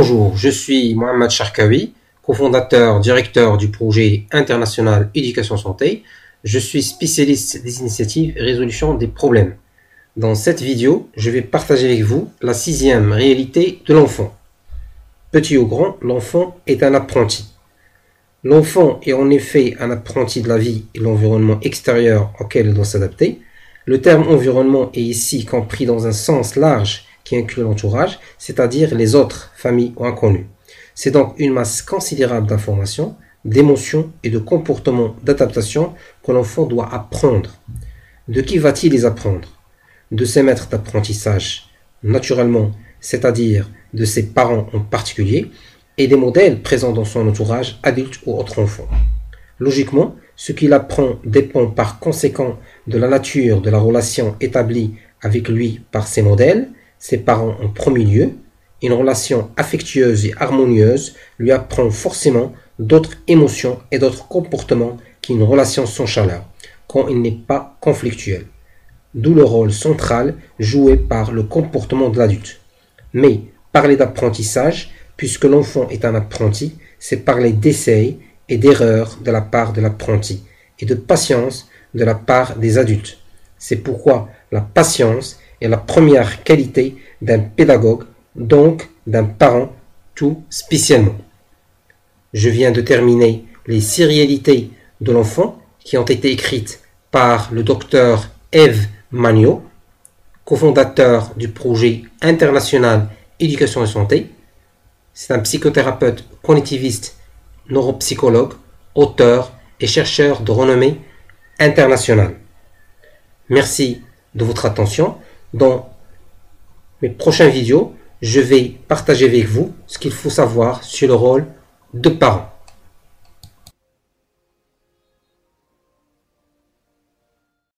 Bonjour, je suis Mohamed Charkaoui, cofondateur, directeur du projet international Éducation Santé. Je suis spécialiste des initiatives et résolution des problèmes. Dans cette vidéo, je vais partager avec vous la 6e réalité de l'enfant. Petit ou grand, l'enfant est un apprenti. L'enfant est en effet un apprenti de la vie et de l'environnement extérieur auquel il doit s'adapter. Le terme environnement est ici compris dans un sens large qui inclut l'entourage, c'est-à-dire les autres, familles ou inconnus. C'est donc une masse considérable d'informations, d'émotions et de comportements d'adaptation que l'enfant doit apprendre. De qui va-t-il les apprendre? De ses maîtres d'apprentissage, naturellement, c'est-à-dire de ses parents en particulier, et des modèles présents dans son entourage, adulte ou autre enfant. Logiquement, ce qu'il apprend dépend par conséquent de la nature de la relation établie avec lui par ses modèles, ses parents en premier lieu. Une relation affectueuse et harmonieuse lui apprend forcément d'autres émotions et d'autres comportements qu'une relation sans chaleur, quand il n'est pas conflictuel. D'où le rôle central joué par le comportement de l'adulte. Mais parler d'apprentissage, puisque l'enfant est un apprenti, c'est parler d'essais et d'erreurs de la part de l'apprenti et de patience de la part des adultes. C'est pourquoi la patience est la première qualité d'un pédagogue, donc d'un parent tout spécialement. Je viens de terminer les 6 réalités de l'enfant qui ont été écrites par le docteur Eve Magno, cofondateur du projet international Éducation et Santé. C'est un psychothérapeute cognitiviste, neuropsychologue, auteur et chercheur de renommée internationale. Merci de votre attention. Dans mes prochaines vidéos, je vais partager avec vous ce qu'il faut savoir sur le rôle de parent.